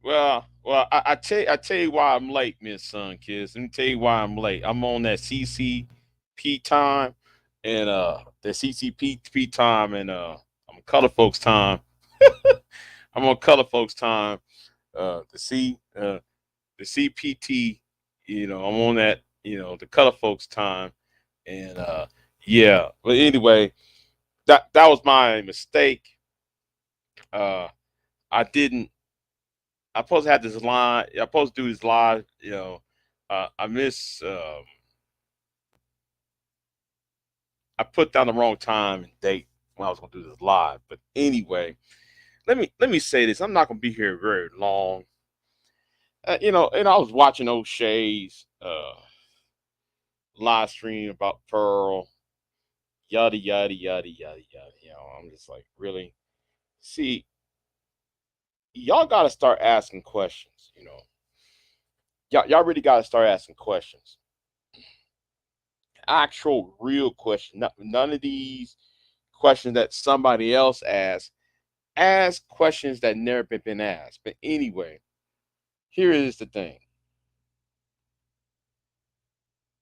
I tell you why I'm late, Miss Sun Kids. Let me tell you why I'm late. I'm on that CCP time, and the CCP time, and I'm color folks time. I'm on color folks time. The the CPT. I'm on that. The color folks time, and yeah. But anyway, that was my mistake. Uh, I didn't. I supposed to have this line. I supposed to do this live. I miss. I put down the wrong time and date when I was going to do this live. But anyway, let me say this. I'm not going to be here very long. And I was watching O'Shea's live stream about Pearl, yada yada yada yada yada. I'm just like, really. See, y'all got to start asking questions. Y'all really got to start asking questions, actual real question. None of these questions that somebody else asked. Ask questions that never been asked. But anyway, here is the thing.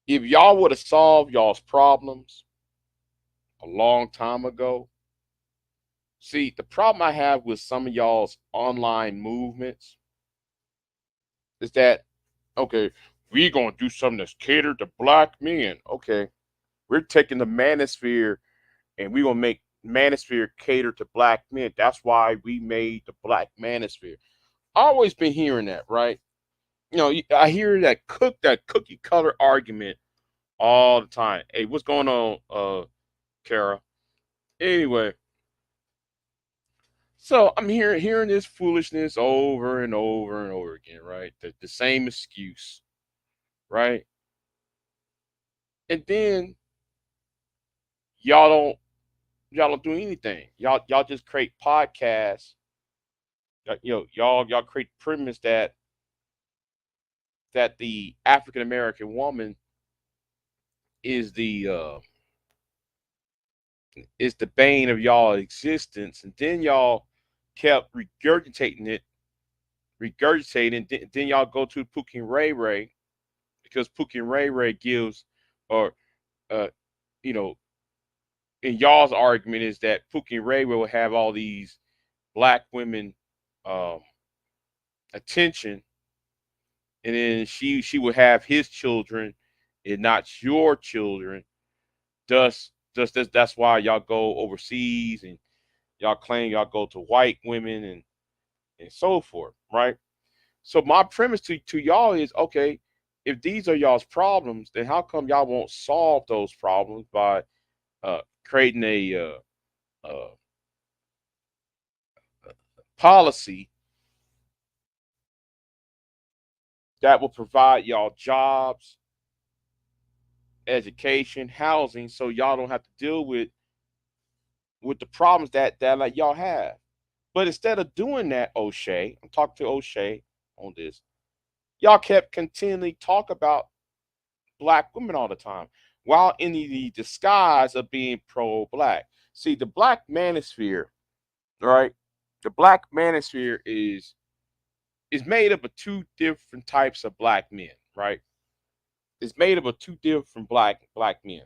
If y'all would have solved y'all's problems a long time ago, see, the problem I have with some of y'all's online movements is that, okay, we gonna do something that's catered to black men. Okay, we're taking the manosphere and we gonna make manosphere cater to black men. That's why we made the black manosphere. I always been hearing that, right? I hear that cookie cutter argument all the time. Hey, what's going on, Kara? Anyway, so I'm hearing this foolishness over and over and over again, right? The same excuse, right? And then y'all don't y'all don't do anything. Y'all just create podcasts. Y'all create the premise that the African American woman is the bane of y'all existence, and then y'all kept regurgitating. Then y'all go to Pookie and Ray Ray because Pookie and Ray Ray gives, or uh, you know, in y'all's argument is that Pookie and Ray Ray will have all these black women um, attention, and then she would have his children and not your children. That's why y'all go overseas and y'all claim y'all go to white women and so forth, right? So my premise to y'all is, okay, if these are y'all's problems, then how come y'all won't solve those problems by creating a policy that will provide y'all jobs, education, housing, so y'all don't have to deal with the problems that like y'all have. But instead of doing that, O'Shea, I'm talking to O'Shea on this. Y'all kept continually talk about black women all the time, while in the disguise of being pro-black. See, the black manosphere, right? The black manosphere is made up of two different types of black men, right? It's made up of two different black men.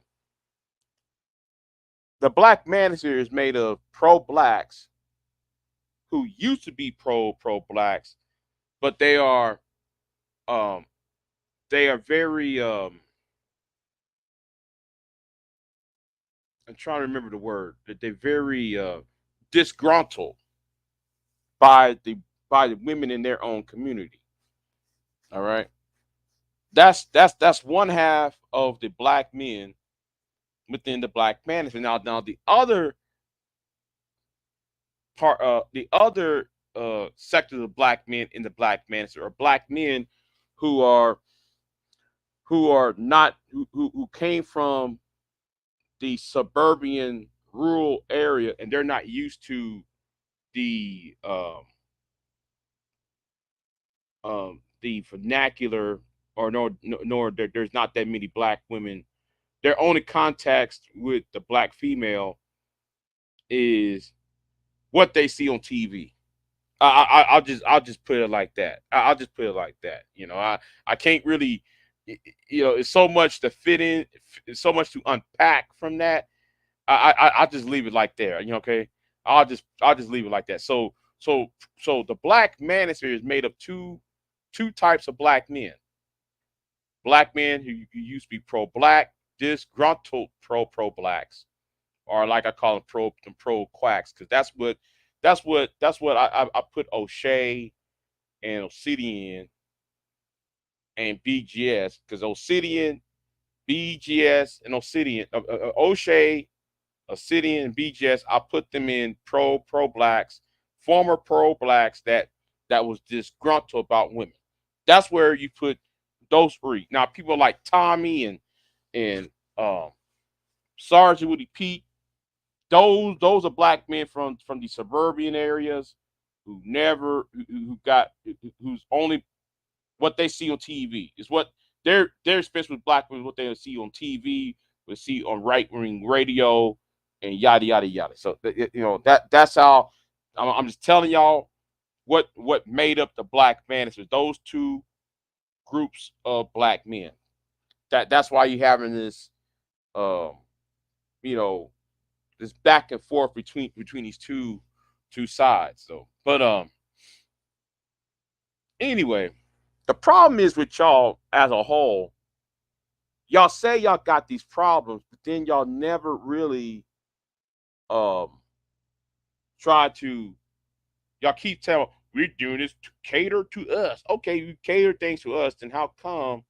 The black manosphere is made of pro-blacks who used to be pro-blacks, but um they are very I'm trying to remember the word, that they're very disgruntled by the women in their own community. All right, that's one half of the black men within the black management. Now the other sector of black men in the black management are black men who are not who came from the suburban rural area, and they're not used to the vernacular, or nor there's not that many black women. Their only context with the black female is what they see on TV, I'll just put it like that. I'll just put it like that. I can't really, it's so much to fit in, it's so much to unpack from that. I'll just leave it like there. Okay. I'll just leave it like that. So so the black manosphere is made of two types of black men. Black men who used to be pro-black, disgruntled pro-blacks, or like I call them pro quacks, because that's what I put O'Shea and Obsidian and BGS, because Obsidian, BGS, and O'Shea, Obsidian, and BGS, I put them in pro blacks, former pro blacks that was disgruntled about women. That's where you put those three. Now people like Tommy and Sergeant Woody Pete, those are black men from the suburban areas who never who got who's only what they see on TV is what their experience with black women, what they see on TV, will see on right wing radio, and yada yada yada. So that's how I'm just telling y'all what made up the black man is those two groups of black men. That's why you having this um you know this back and forth between these two sides. So, but anyway, the problem is with y'all as a whole. Y'all say y'all got these problems, but then y'all never really um try to. Y'all keep telling we're doing this to cater to us. Okay, you cater things to us, then how come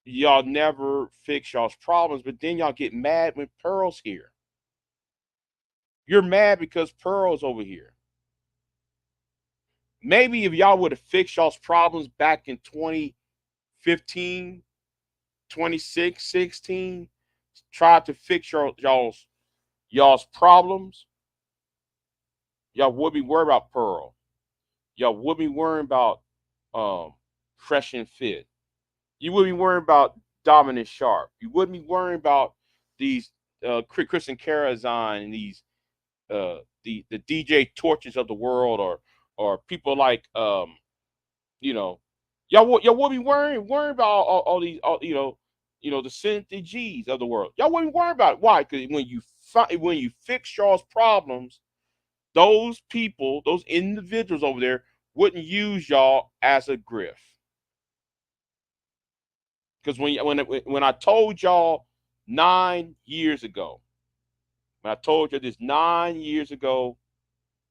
y'all never fix y'all's problems? But then y'all get mad when Pearl's here. You're mad because Pearl's over here. Maybe if y'all would have fixed y'all's problems back in 2015, 26, 16, tried to fix y'all's problems, y'all would be worried about Pearl. Y'all would be worrying about Fresh and Fit. You would be worrying about Dominant Sharp. You wouldn't be worrying about these Kristen Karazan and these the DJ Torches of the world, or people like you know y'all would be worrying about all these the Cynthia G's of the world. Y'all wouldn't worry about it. Why? Because when you fix y'all's problems, those people, those individuals over there, wouldn't use y'all as a grift. Because when I told y'all 9 years ago, when I told you this 9 years ago,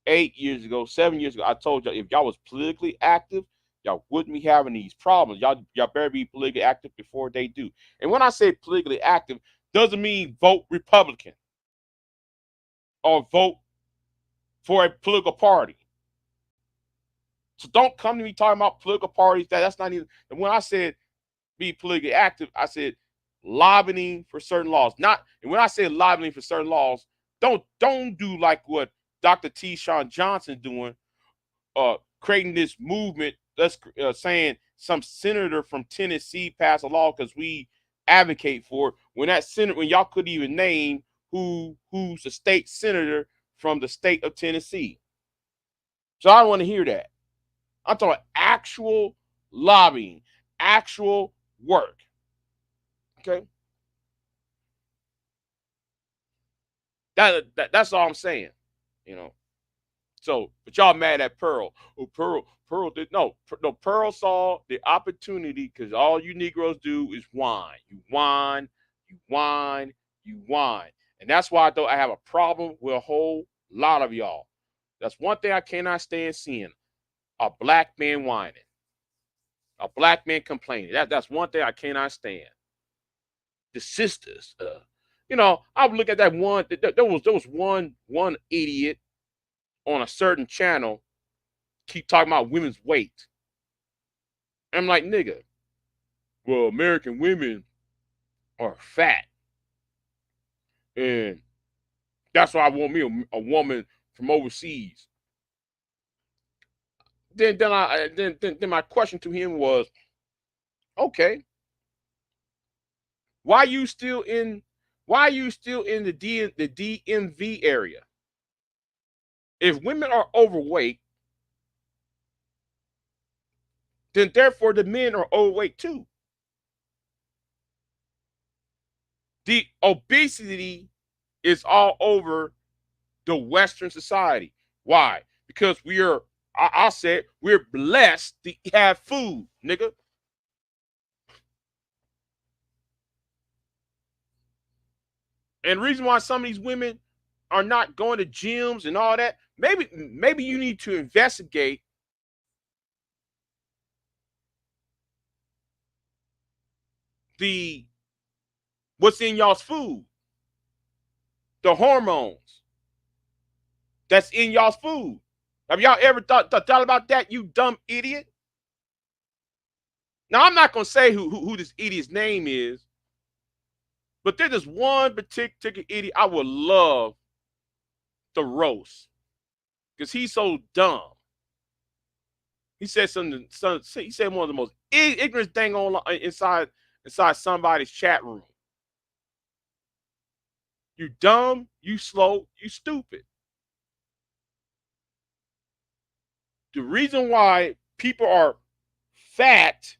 8 years ago, 7 years ago, I told y'all if y'all was politically active, y'all wouldn't be having these problems. Y'all better be politically active before they do. And when I say politically active, doesn't mean vote Republican or vote for a political party. So don't come to me talking about political parties. That's not even. And when I said be politically active, I said lobbying for certain laws. Not. And when I say lobbying for certain laws, don't do like what Dr. T. Sean Johnson doing, creating this movement. That's saying some senator from Tennessee passed a law because we advocate for it. When y'all couldn't even name who's a state senator from the state of Tennessee. So I don't want to hear that. I'm talking actual lobbying, actual work. Okay, that's all I'm saying. You know. So, but y'all mad at Pearl? Oh, Pearl did no. Pearl saw the opportunity because all you Negroes do is whine. You whine, you whine, you whine, and that's why I have a problem with a whole lot of y'all. That's one thing I cannot stand seeing: a black man whining, a black man complaining. That's one thing I cannot stand. The sisters, I would look at that one. There was one idiot on a certain channel keep talking about women's weight. And I'm like, nigga, well, American women are fat, and that's why I want me a woman from overseas. Then my question to him was, okay, why are you still in the DMV area? If women are overweight, then therefore the men are overweight too. The obesity is all over the Western society. Why? Because we are, I said, we're blessed to have food, nigga. And the reason why some of these women are not going to gyms and all that, maybe you need to investigate the what's in y'all's food, the hormones that's in y'all's food. Have y'all ever thought about that, you dumb idiot? Now I'm not gonna say who this idiot's name is, but there's this one particular idiot I would love to roast because he's so dumb. He said he said one of the most ignorant thing on inside somebody's chat room. You dumb, you slow, you stupid. The reason why people are fat,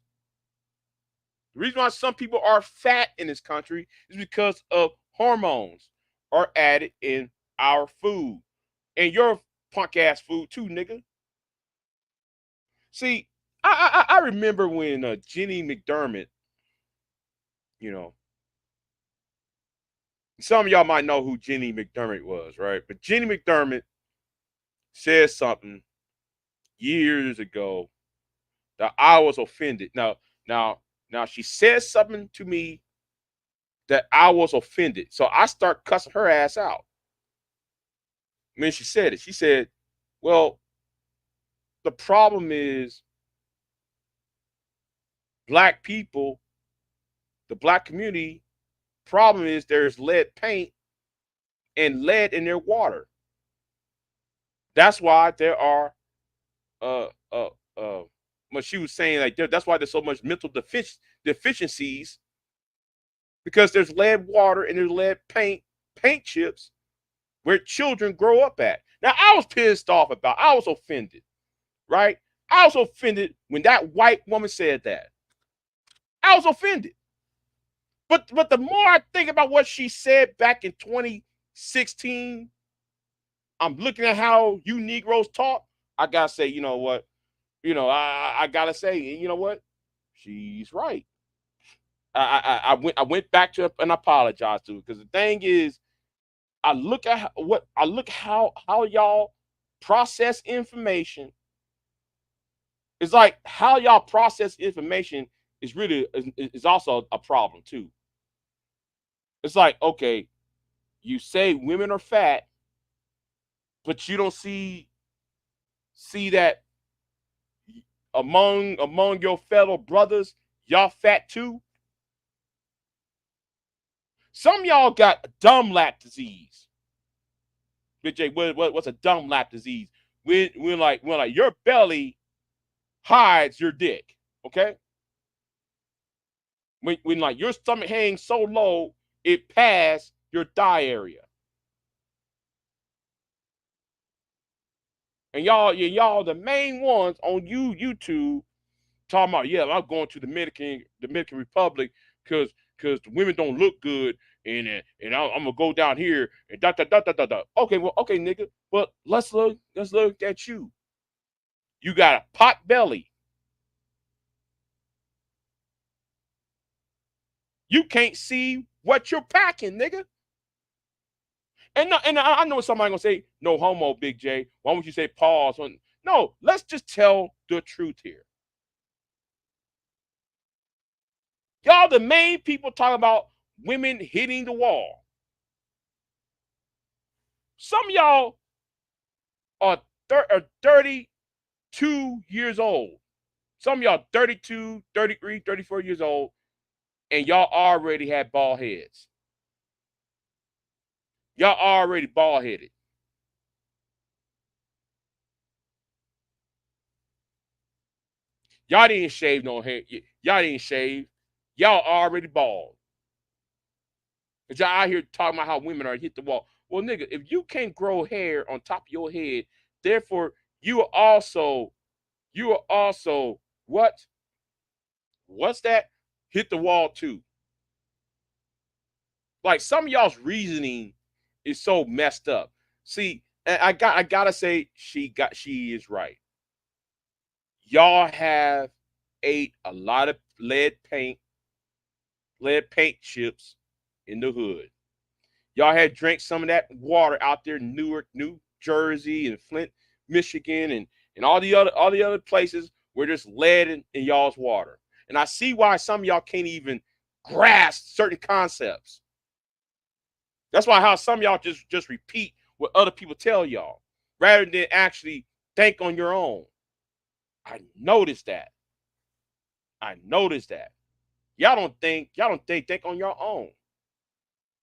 the reason why some people are fat in this country is because of hormones are added in our food and your punk ass food too, nigga. See, I remember when Jenny McDermott, you know, some of y'all might know who Jenny McDermott was, right? But Jenny McDermott said something years ago that I was offended. Now she said something to me that I was offended. So I start cussing her ass out. When she said it, she said, well, the problem is black people, the black community, problem is there's lead paint and lead in their water. That's why there are uh uh what she was saying, like that's why there's so much mental deficiencies, because there's lead water and there's lead paint chips where children grow up at. Now I was pissed off about, I was offended, right? I was offended when that white woman said that. I was offended. But the more I think about what she said back in 2016, I'm looking at how you Negroes talk. I gotta say, you know what? I gotta say, you know what? She's right. I went back to her and apologized to her, because the thing is, I look how y'all process information. It's like how y'all process information is really is also a problem too. It's like, okay, you say women are fat, but you don't see that among your fellow brothers, y'all fat too. Some of y'all got dumb lap disease. Big J, what's a dumb lap disease? When your belly hides your dick, okay? When like your stomach hangs so low, it past your thigh area. And y'all the main ones on YouTube talking about, yeah, I'm going to the Dominican Republic because the women don't look good, and I'm gonna go down here and da da da da da da. Okay, well, okay, nigga, but let's look at you. You got a pot belly. You can't see what you're packing, nigga. And I know somebody gonna say no homo, Big J. Why don't you say pause? No, let's just tell the truth here. Y'all the main people talking about women hitting the wall. Some of y'all are 32 years old. Some of y'all 32, 33, 34 years old, and y'all already had bald heads. Y'all already bald headed. Y'all didn't shave no hair. Y'all didn't shave. Y'all already bald. Cause y'all out here talking about how women are hit the wall. Well, nigga, if you can't grow hair on top of your head, therefore you are also what? What's that? Hit the wall too. Like some of y'all's reasoning is so messed up. See, I gotta say she is right. Y'all have ate a lot of lead paint chips in the hood. Y'all had drank some of that water out there in Newark, New Jersey, and Flint, Michigan, and all the other places where there's lead in y'all's water. And I see why some of y'all can't even grasp certain concepts. That's why how some of y'all just repeat what other people tell y'all rather than actually think on your own. I noticed that. I noticed that. Y'all don't think on your own.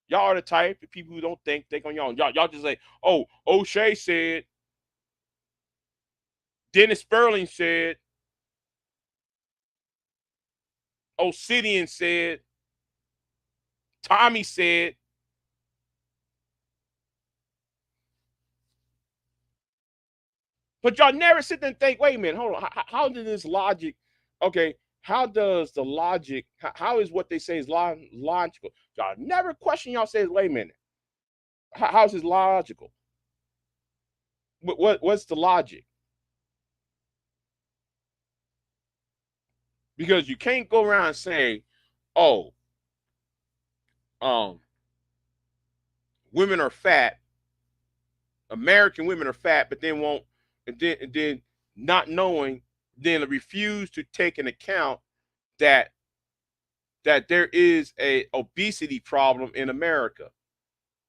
Y'all are the type of people who don't think on your own. Y'all just say, oh, O'Shea said, Dennis Sperling said, Obsidian said, Tommy said. But y'all never sit there and think, wait a minute, hold on. How did this logic, okay, how does the logic, how is what they say is logical? Y'all never question y'all say, wait a minute, how's this logical? What's the logic? Because you can't go around saying, oh, um, women are fat, American women are fat, but then won't, and then not knowing, then refuse to take an account that there is a obesity problem in America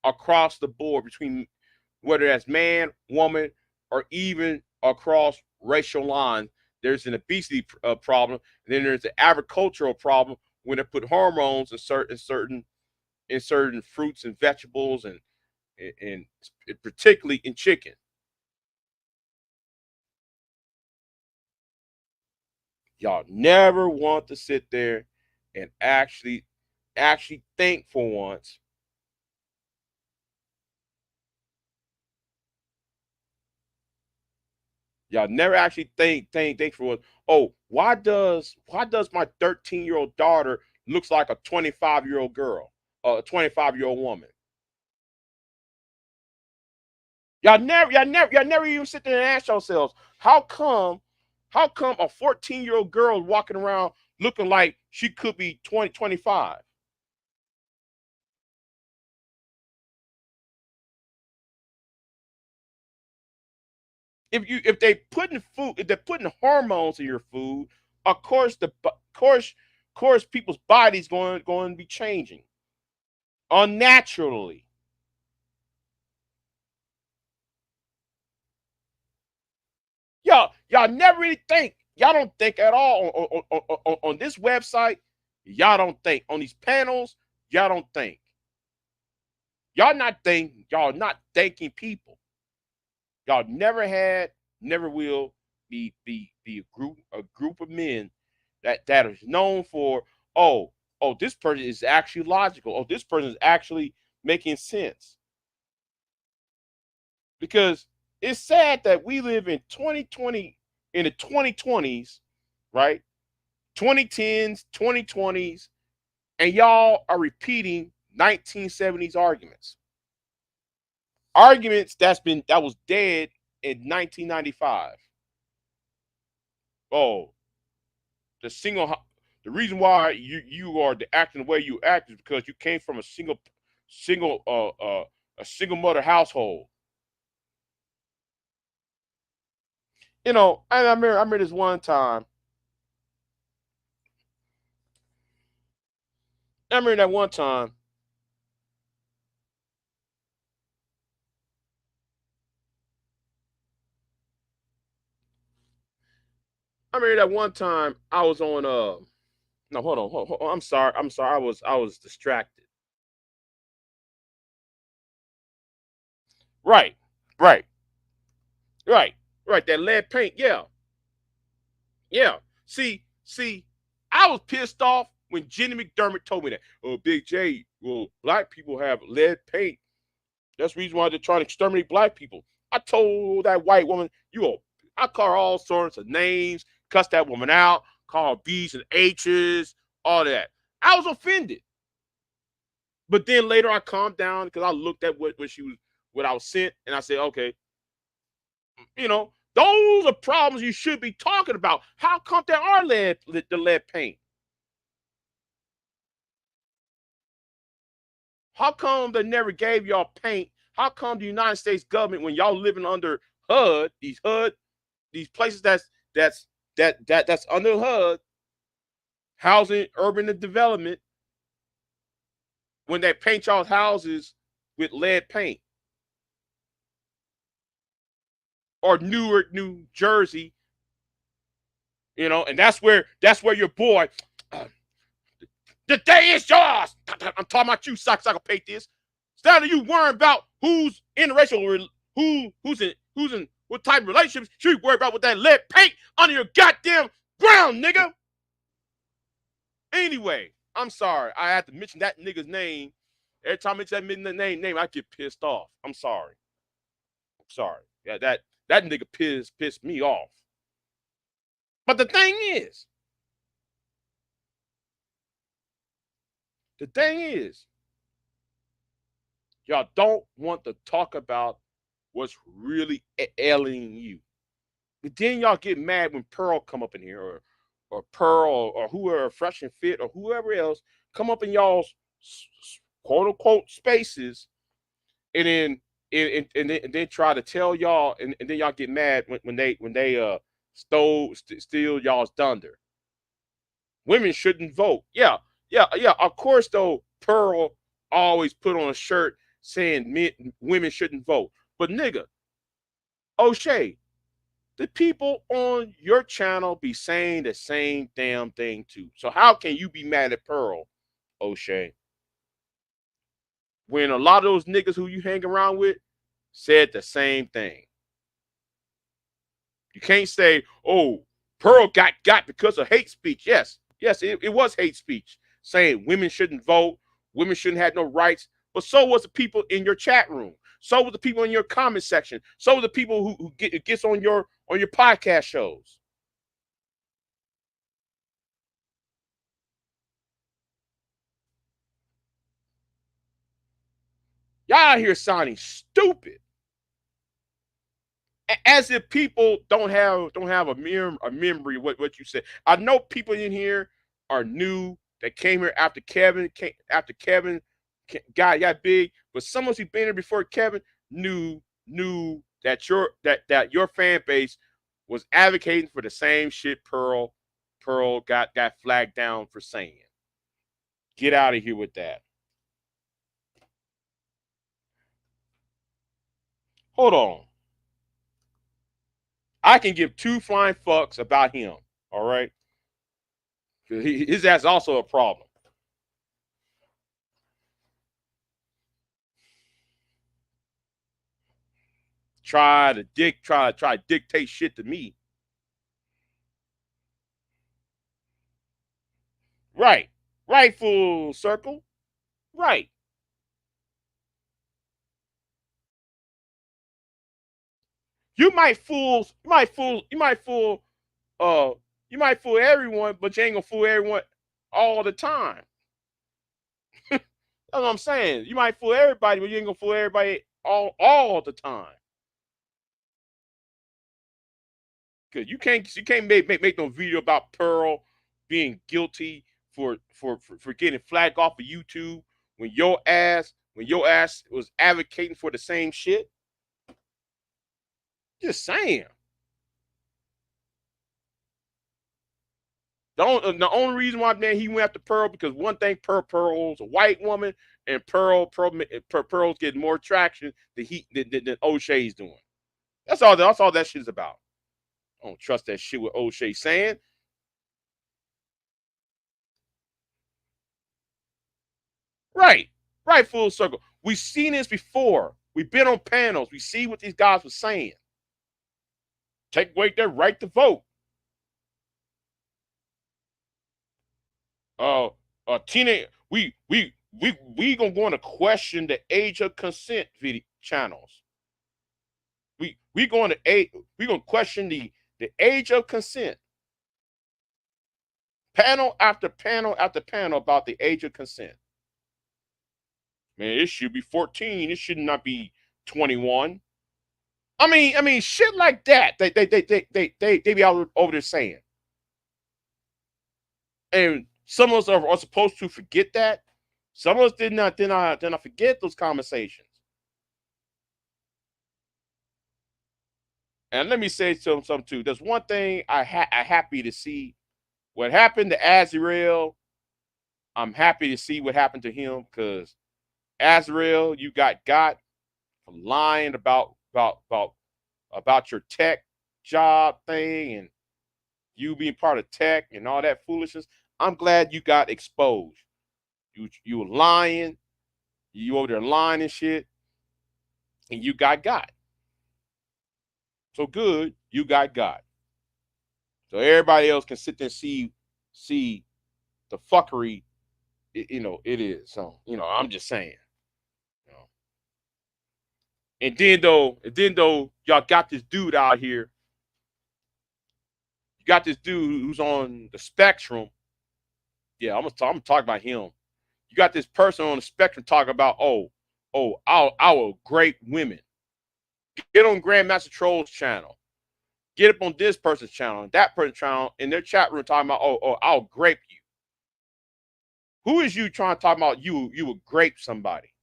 across the board between whether that's man, woman, or even across racial lines. There's an obesity problem, and then there's an agricultural problem when they put hormones in certain fruits and vegetables and particularly in chicken. Y'all never want to sit there and actually think for once. Y'all never actually think for once. Oh, why does my 13-year-old daughter looks like a 25-year-old girl, a 25-year-old woman? Y'all never even sit there and ask yourselves, how come a 14-year-old girl walking around looking like she could be 20, 25? If they're putting hormones in your food, of course of course people's bodies going to be changing unnaturally. Y'all never really think. Y'all don't think at all on this website. Y'all don't think on these panels. Y'all don't think. Y'all not thanking people. Y'all never had, never will be a group of men that is known for, oh, this person is actually logical. Oh, this person is actually making sense. Because it's sad that we live in 2020, in the 2020s, right? 2010s, 2020s, and y'all are repeating 1970s arguments that was dead in 1995. Oh, the single the reason why you are acting the way you act is because you came from single a single mother household. And I remember this one time. I remember that one time. I remember that one time I was on. No, hold on. I'm sorry. I was distracted. Right, right, right, right. That lead paint. Yeah, yeah. See. I was pissed off when Jenny McDermott told me that. Oh, Big J. Well, black people have lead paint That's the reason why they're trying to exterminate black people. I told that white woman, I call her all sorts of names, cuss that woman out, call her B's and H's, all that. I was offended. But then later I calmed down because I looked at what I was sent, and I said, okay, those are problems you should be talking about. How come there are the lead paint? How come they never gave y'all paint? How come the United States government, when y'all living under HUD, these places that's under HUD, housing, urban development, when they paint y'all's houses with lead paint? Or Newark, New Jersey, and that's where your boy, the day is yours. I'm talking about you, sucker pay this. Instead of you worrying about who's interracial, who's in what type of relationships, you worry about with that lead paint under your goddamn ground, nigga. Anyway, I'm sorry. I have to mention that nigga's name. Every time I mention that name, I get pissed off. I'm sorry. Yeah, that nigga pissed me off. But the thing is, y'all don't want to talk about what's really ailing you. But then y'all get mad when Pearl come up in here, or Pearl, or whoever, Fresh and Fit, or whoever else come up in y'all's quote unquote spaces, and then try to tell y'all, and then y'all get mad when they steal y'all's thunder. Women shouldn't vote. Yeah. Of course, though, Pearl always put on a shirt saying women shouldn't vote. But nigga, O'Shea, the people on your channel be saying the same damn thing too. So how can you be mad at Pearl, O'Shea, when a lot of those niggas who you hang around with said the same thing? You can't say, oh, Pearl got because of hate speech. Yes, it was hate speech, saying women shouldn't vote, women shouldn't have no rights. But so was the people in your chat room. So was the people in your comment section. So was the people who gets on your podcast shows. Y'all out here sounding stupid, as if people don't have a memory of what you said. I know people in here are new, that came here after Kevin got big, but some of us who've been here before Kevin knew that your fan base was advocating for the same shit Pearl got flagged down for saying. Get out of here with that. Hold on. I can give two flying fucks about him. All right. His ass also a problem. Try to dictate shit to me. Right. Right, full circle. Right. You might fool everyone, but you ain't gonna fool everyone all the time. That's what I'm saying. You might fool everybody, but you ain't gonna fool everybody all the time. Cause you can't make no video about Pearl being guilty for getting flagged off of YouTube when your ass was advocating for the same shit. Just saying. The only reason why, man, he went after Pearl, because one thing, Pearl's a white woman, and Pearl's getting more traction than O'Shea's doing. That's all that shit is about. I don't trust that shit what O'Shea's saying. Right. Right, full circle. We've seen this before. We've been on panels. We see what these guys were saying. Take away their right to vote. Teenage, we we gonna go to question the age of consent video channels. We gonna question the age of consent. Panel after panel after panel about the age of consent. Man, it should be 14. It should not be 21. I mean, shit like that. They be out over there saying. And some of us are supposed to forget that. Some of us did not forget those conversations. And let me say something too. There's one thing I happy to see. What happened to Azriel, I'm happy to see what happened to him, because Azriel, you got for lying about your tech job thing and you being part of tech and all that foolishness. I'm glad you got exposed. You were lying. You over there lying and shit, and you got. So good, you got. So everybody else can sit there and see the fuckery, it is. So, I'm just saying. And then though y'all got this dude out here. You got this dude who's on the spectrum. Yeah, I'm gonna talk about him. You got this person on the spectrum talking about, our great women. Get on Grandmaster Troll's channel. Get up on this person's channel and that person's channel in their chat room talking about, I'll grape you. Who is you trying to talk about you would grape somebody?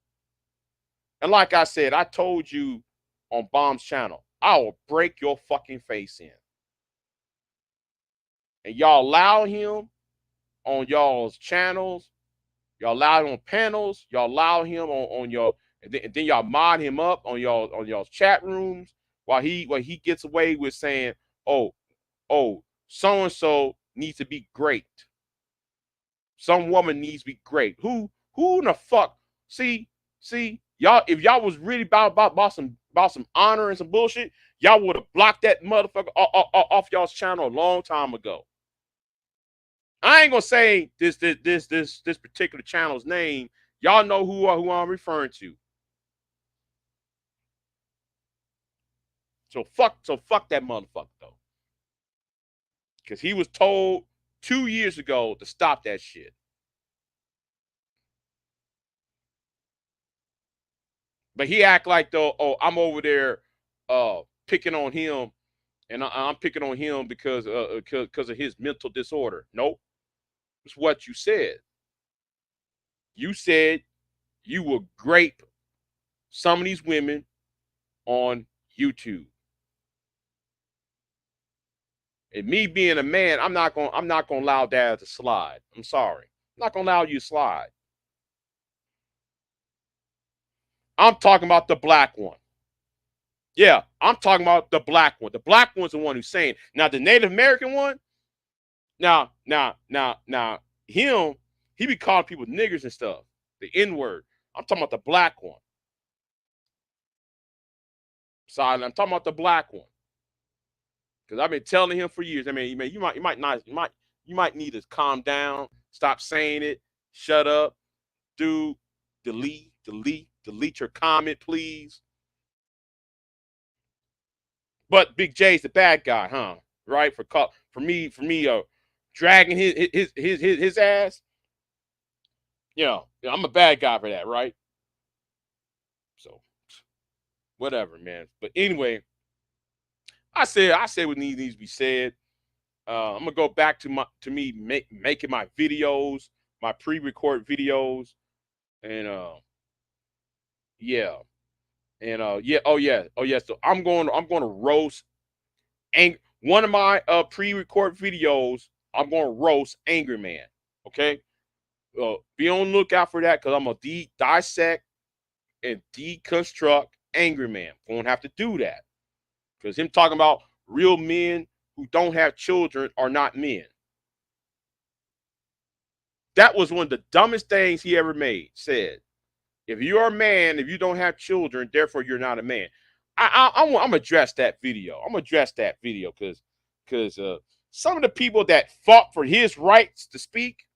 And like I said, I told you on Bomb's channel, I will break your fucking face in. And y'all allow him on y'all's channels. Y'all allow him on panels. Y'all allow him on your, and then y'all mod him up on y'all's chat rooms while he gets away with saying, oh, so and so needs to be great. Some woman needs to be great. Who in the fuck? See, y'all, if y'all was really about some honor and some bullshit, y'all would have blocked that motherfucker off y'all's channel a long time ago. I ain't gonna say this particular channel's name. Y'all know who I'm referring to. So fuck that motherfucker though. Because he was told 2 years ago to stop that shit. But he act like though, I'm over there picking on him, and I'm picking on him because of his mental disorder. Nope. It's what you said. You said you will grape some of these women on YouTube. And me being a man, I'm not gonna allow that to slide. I'm sorry. I'm not gonna allow you to slide. I'm talking about the black one. Yeah, I'm talking about the black one. The black one's the one who's saying. Now the Native American one, now him, he be calling people niggers and stuff. The N-word. I'm talking about the black one. So I'm talking about the black one. Because I've been telling him for years. I mean, you might need to calm down, stop saying it, shut up, dude, delete your comment, please. But Big J's the bad guy, huh? Right? For me, dragging his ass. I'm a bad guy for that, right? So whatever, man. But anyway, I said what needs to be said. I'm gonna go back to me making my videos, my pre-record videos, and yeah, and So I'm going to roast, and one of my pre-record videos, I'm going to roast Angry Man. Okay, be on the lookout for that, because I'm gonna dissect and deconstruct Angry Man. I'm gonna have to do that, because him talking about real men who don't have children are not men. That was one of the dumbest things he ever said. If you're a man, if you don't have children, therefore you're not a man. I'm gonna address that video. I'm gonna address that video because some of the people that fought for his rights to speak,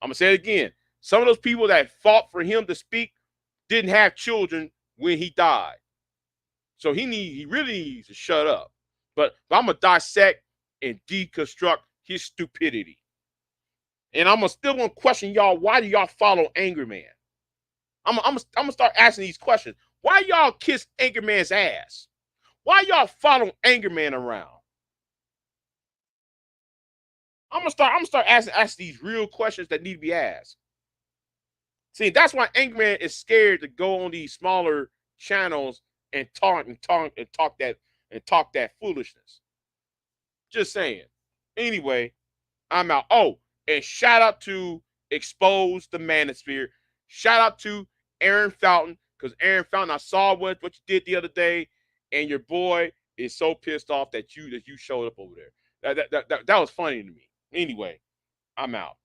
I'm gonna say it again. Some of those people that fought for him to speak didn't have children when he died. So he really needs to shut up. But I'm gonna dissect and deconstruct his stupidity. And I'm still gonna question y'all, why do y'all follow Angry Man? I'm gonna start asking these questions. Why y'all kiss Angry Man's ass? Why y'all follow Angry Man around? I'm gonna start asking these real questions that need to be asked. See, that's why Angry Man is scared to go on these smaller channels and talk that foolishness. Just saying. Anyway, I'm out. Oh, and shout out to Expose the Manosphere. Shout out to Aaron Fountain, because Aaron Fountain, I saw what you did the other day, and your boy is so pissed off that you showed up over there. That was funny to me. Anyway, I'm out.